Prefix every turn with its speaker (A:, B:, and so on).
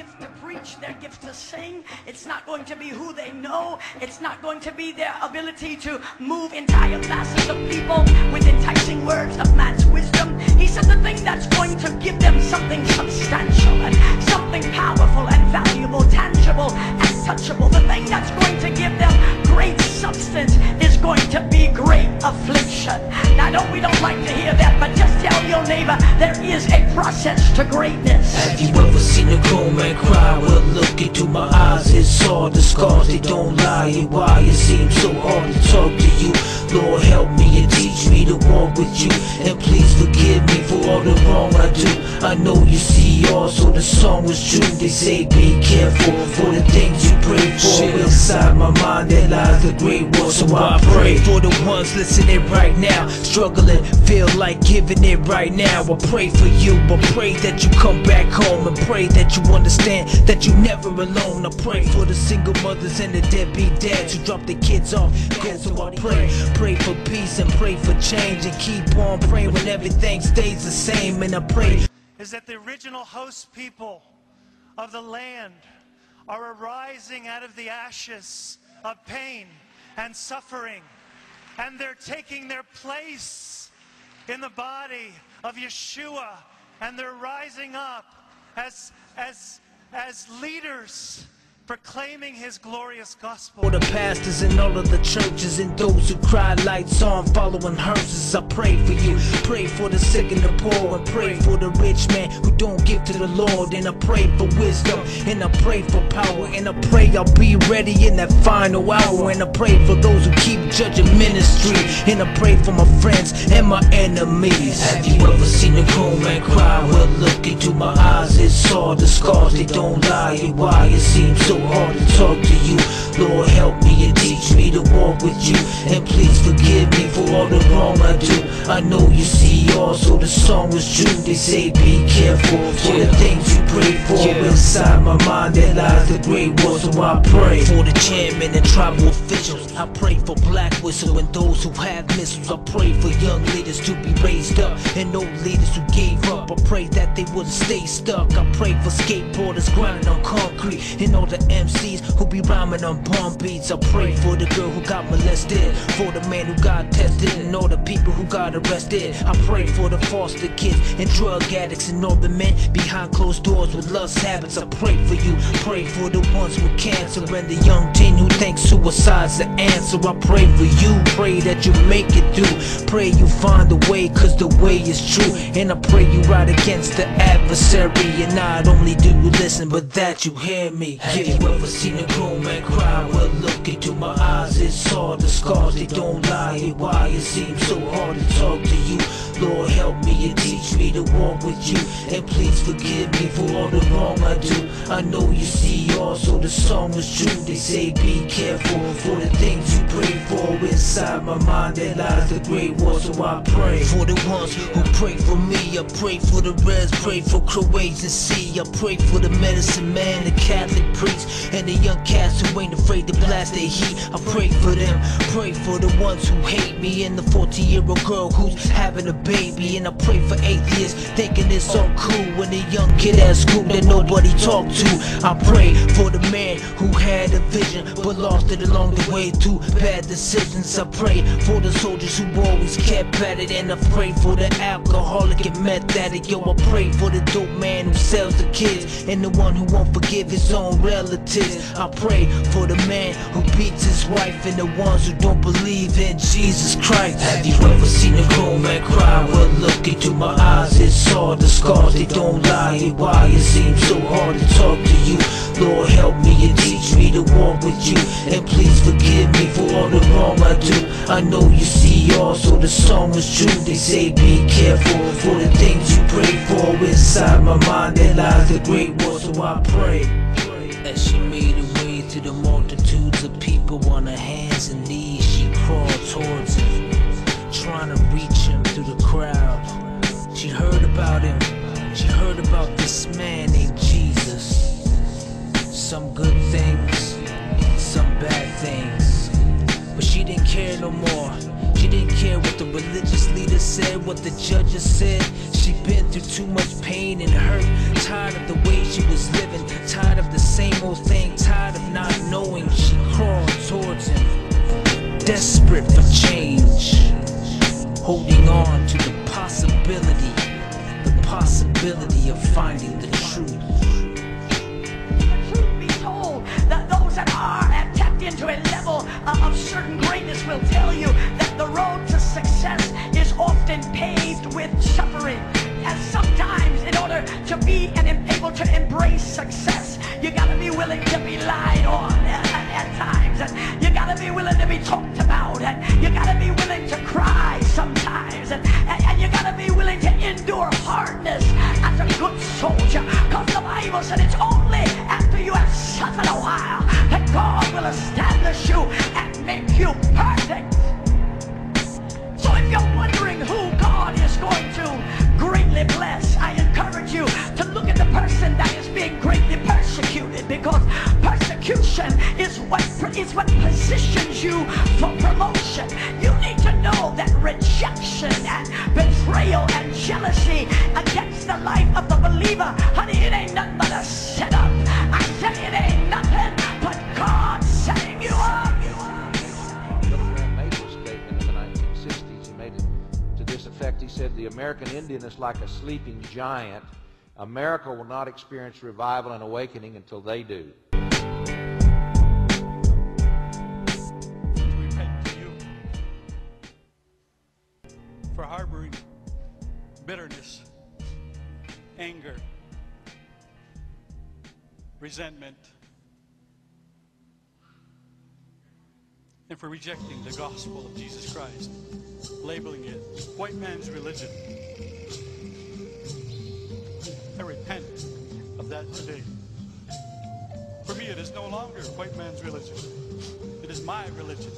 A: gift to preach, their gift to sing. It's not going to be who they know. It's not going to be their ability to move entire masses of people with enticing words of man's wisdom. He said the thing that's going to give them something substantial and something powerful and valuable, tangible and touchable, the thing that's going to give them great substance is going to be great affliction. Now we don't like to hear that, but just tell your neighbor there is a process to greatness.
B: Have you ever seen a grown man cry? Well, look into my eyes, it's all the scars, they don't lie. And why it seems so hard to talk to you? Lord, help me and teach me to walk with you, and please forgive me for all the wrong I do. I know you see all, so the song was true. They say be careful for the things you pray for. Inside my mind there lies the great war, so I pray for the ones listening right now, struggling, feel like giving it right now. I pray for you, but pray that you come back home, and pray that you understand that you're never alone. I pray for the single mothers and the deadbeat dads who drop their kids off. So I pray for peace and pray for change, and keep on praying when everything stays the same. And I pray
C: is that the original host people of the land are arising out of the ashes of pain and suffering, and they're taking their place in the body of Yeshua, and they're rising up as leaders proclaiming his glorious gospel.
B: For the pastors and all of the churches and those who cry lights on following hearses, I pray for you. Pray for the sick and the poor, and pray for the rich man who don't give to the Lord. And I pray for wisdom, and I pray for power, and I pray I'll be ready in that final hour. And I pray for those who keep judging ministry, and I pray for my friends and my enemies. Have you ever seen a grown man cry? Well, look into my eyes, it's all the scars, they don't lie. And why it seems so hard to talk to you? Lord, help me and teach me to walk with you, and please forgive me for all the wrong I do. I know you see all, so the song was true. They say be careful for the things you pray for. Inside my mind there lies the great war, so I pray for the chairman and tribal officials. I pray for Black Whistle and those who have missiles. I pray for young leaders to be raised up, and old leaders who gave up. I pray that they wouldn't stay stuck. I pray for skateboarders grinding on concrete, and all the MCs who be rhyming on bomb beats. I pray for the girl who got molested, for the man who got tested, and all the people who got arrested. I pray for the foster kids and drug addicts, and all the men behind closed doors with lust habits. I pray for you, pray for the ones with cancer, and the young teen who thinks suicide's the answer. I pray for you, pray that you make it through, pray you find a way, cause the way is true. And I pray you ride against the adversary, and not only do you listen, but that you hear me. Have you ever seen a grown man cry? Well, look into my eyes, it's all the scars, they don't lie. And why it seems so hard to talk to you? Lord, help me and teach me to walk with you, and please forgive me for all the wrong I do. I know you see all, so the song was true. They say be careful for the things you pray for. Inside my mind there lies the great war, so I pray for the ones who pray for me. I pray for the Reds, pray for Croatian Sea. I pray for the medicine man, the Catholic priest, and the young cats who ain't afraid to blast their heat. I pray for them, pray for the ones who hate me, and the 14-year-old girl who's having a baby. And I pray for atheists thinking it's so cool, when the young kid at school that nobody talked to. I pray for the man who had a vision but lost it along the way through bad decisions. I pray for the soldiers who always kept at it, and I pray for the alcoholic and meth addict. Yo, I pray for the dope man who sells the kids, and the one who won't forgive his own relatives. I pray for the man who beats his wife, and the ones who don't believe in Jesus Christ. Have you ever seen a grown man cry? Well, look into my eyes, it's all the scars, they don't lie. And why it seems so hard to talk to you? Lord, help me and teach me to walk with you, and please forgive me for all the wrong I do. I know you see all, so the song was true. They say be careful for the things you pray for. Inside my mind there lies the great war, so I pray. As she made her way through the multitudes of people on her hands and knees, she crawled towards him, trying to reach him through the crowd. She heard about him, she heard about this man named Jesus. Some good things, some bad things, but she didn't care no more. She didn't care what the religious leaders said, what the judges said. She been through of too much pain and hurt, tired of the way she was living, tired of the same old thing, tired of not knowing. She crawled towards him, desperate for change, holding on to the possibility of finding the truth.
A: Truth be told, that those that have tapped into a level of certain greatness will tell you that the road to success is often paved with suffering. And sometimes, in order to be able to embrace success, you gotta be willing to be lied on at times, and you gotta be willing to be talked about, and you gotta be willing to cry sometimes, and you gotta be willing to endure hardness as a good soldier, because the Bible said it's only after you have suffered a while that God will establish you and make you perfect. So if you're wondering who God is going to greatly bless, I encourage you to look at the person that is being greatly persecuted, because persecution is what positions you for promotion. You need to know that rejection and betrayal and jealousy against the life of the believer, honey, it ain't nothing but a setup. I said it ain't nothing but God setting you up.
D: He said, the American Indian is like a sleeping giant. America will not experience revival and awakening until they do.
E: We repent to you for harboring bitterness, anger, resentment, and for rejecting the gospel of Jesus Christ, labeling it white man's religion. I repent of that today. For me, it is no longer white man's religion. It is my religion.